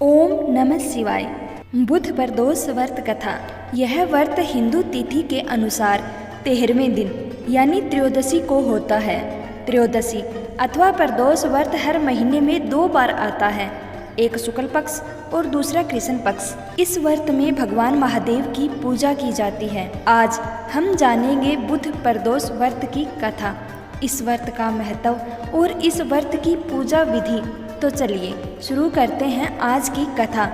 ओम नमः शिवाय। बुध प्रदोष व्रत कथा। यह व्रत हिंदू तिथि के अनुसार 13वें दिन यानी त्रयोदशी को होता है। त्रयोदशी अथवा प्रदोष व्रत हर महीने में 2 बार आता है, एक शुक्ल पक्ष और दूसरा कृष्ण पक्ष। इस व्रत में भगवान महादेव की पूजा की जाती है। आज हम जानेंगे बुध प्रदोष व्रत की कथा, इस व्रत का महत्व और इस व्रत की पूजा विधि। तो चलिए शुरू करते हैं आज की कथा।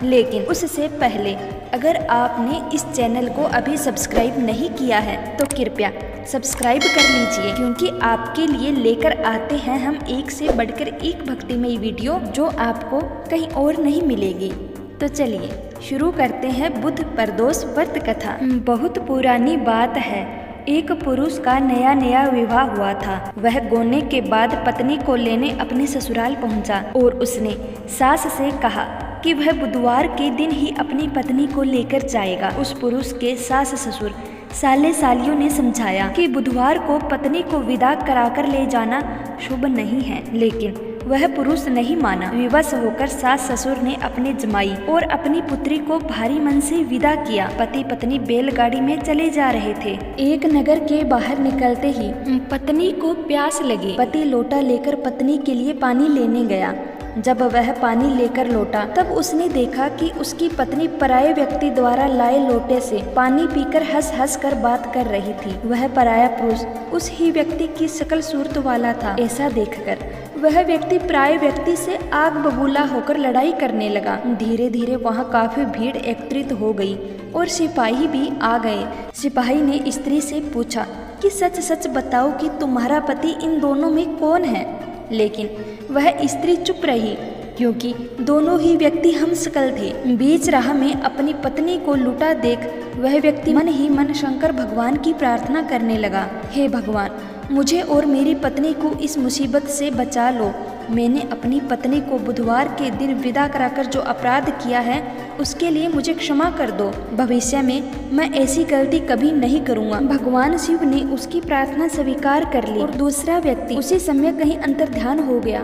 लेकिन उससे पहले अगर आपने इस चैनल को अभी सब्सक्राइब नहीं किया है तो कृपया सब्सक्राइब कर लीजिए, क्योंकि आपके लिए लेकर आते हैं हम एक से बढ़कर एक भक्तिमय वीडियो जो आपको कहीं और नहीं मिलेगी। तो चलिए शुरू करते हैं बुध प्रदोष व्रत कथा। बहुत पुरानी बात है, एक पुरुष का नया नया विवाह हुआ था। वह गोने के बाद पत्नी को लेने अपने ससुराल पहुंचा और उसने सास से कहा कि वह बुधवार के दिन ही अपनी पत्नी को लेकर जाएगा। उस पुरुष के सास ससुर साले सालियों ने समझाया कि बुधवार को पत्नी को विदा कराकर ले जाना शुभ नहीं है, लेकिन वह पुरुष नहीं माना। विवश होकर सास ससुर ने अपने जमाई और अपनी पुत्री को भारी मन से विदा किया। पति पत्नी बैलगाड़ी में चले जा रहे थे। एक नगर के बाहर निकलते ही पत्नी को प्यास लगी। पति लोटा लेकर पत्नी के लिए पानी लेने गया। जब वह पानी लेकर लौटा तब उसने देखा कि उसकी पत्नी पराये व्यक्ति द्वारा लाए लोटे से पानी पीकर हंस हंस कर बात कर रही थी। वह पराया पुरुष उस ही व्यक्ति की शकल सूरत वाला था। ऐसा देखकर वह व्यक्ति पराये व्यक्ति से आग बबूला होकर लड़ाई करने लगा। धीरे धीरे वहाँ काफी भीड़ एकत्रित हो गई और सिपाही भी आ गए। सिपाही ने स्त्री से पूछा कि सच सच बताओ कि तुम्हारा पति इन दोनों में कौन है। लेकिन वह स्त्री चुप रही, क्योंकि दोनों ही व्यक्ति हमशक्ल थे। बीच राह में अपनी पत्नी को लुटा देख वह व्यक्ति मन ही मन शंकर भगवान की प्रार्थना करने लगा। हे भगवान, मुझे और मेरी पत्नी को इस मुसीबत से बचा लो। मैंने अपनी पत्नी को बुधवार के दिन विदा कराकर जो अपराध किया है उसके लिए मुझे क्षमा कर दो। भविष्य में मैं ऐसी गलती कभी नहीं करूँगा। भगवान शिव ने उसकी प्रार्थना स्वीकार कर ली और दूसरा व्यक्ति उसी समय कहीं अंतर्ध्यान हो गया।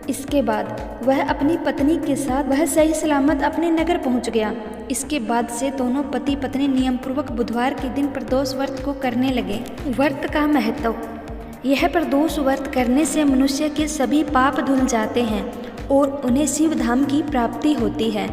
इसके बाद वह अपनी पत्नी के साथ वह सही सलामत अपने नगर पहुंच गया। इसके बाद से दोनों पति पत्नी नियम पूर्वक बुधवार के दिन प्रदोष व्रत को करने लगे। व्रत का महत्व। यह प्रदोष व्रत करने से मनुष्य के सभी पाप धुल जाते हैं और उन्हें शिव धाम की प्राप्ति होती है।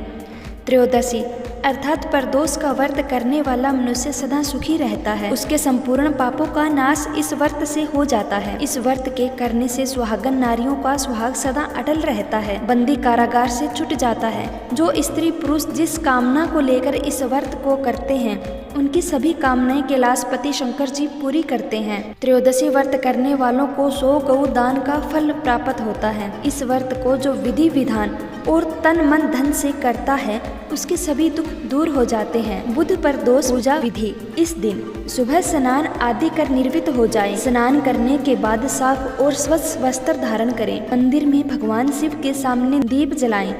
त्रयोदशी अर्थात प्रदोष का व्रत करने वाला मनुष्य सदा सुखी रहता है। उसके संपूर्ण पापों का नाश इस व्रत से हो जाता है। इस व्रत के करने से सुहागन नारियों का सुहाग सदा अटल रहता है। बंदी कारागार से छूट जाता है। जो स्त्री पुरुष जिस कामना को लेकर इस व्रत को करते हैं उनकी सभी कामनाएं कैलाशपति शंकर जी पूरी करते हैं। त्रयोदशी व्रत करने वालों को 100 गौ दान का फल प्राप्त होता है। इस व्रत को जो विधि विधान और तन मन धन से करता है उसके सभी दुख दूर हो जाते हैं। बुध प्रदोष पूजा विधि। इस दिन सुबह स्नान आदि कर निर्वित हो जाएं। स्नान करने के बाद साफ और स्वच्छ वस्त्र धारण करें। मंदिर में भगवान शिव के सामने दीप जलाएं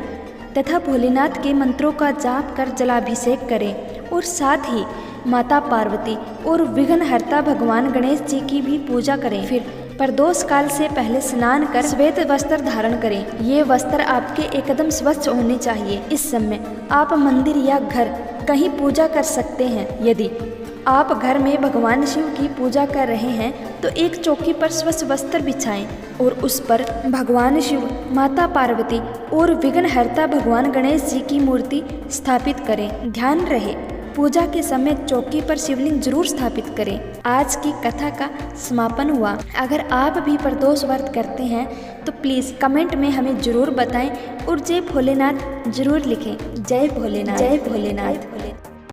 तथा भोलेनाथ के मंत्रों का जाप कर जलाभिषेक करें और साथ ही माता पार्वती और विघ्नहर्ता भगवान गणेश जी की भी पूजा करें। फिर प्रदोष काल से पहले स्नान कर श्वेत वस्त्र धारण करें। ये वस्त्र आपके एकदम स्वच्छ होने चाहिए। इस समय आप मंदिर या घर कहीं पूजा कर सकते हैं। यदि आप घर में भगवान शिव की पूजा कर रहे हैं तो एक चौकी पर स्वच्छ वस्त्र बिछाएं और उस पर भगवान शिव, माता पार्वती और विघ्नहर्ता भगवान गणेश जी की मूर्ति स्थापित करें। ध्यान रहे पूजा के समय चौकी पर शिवलिंग जरूर स्थापित करें। आज की कथा का समापन हुआ। अगर आप भी प्रदोष व्रत करते हैं तो प्लीज़ कमेंट में हमें जरूर बताएं और जय भोलेनाथ जरूर लिखें। जय भोलेनाथ, जय भोलेनाथ।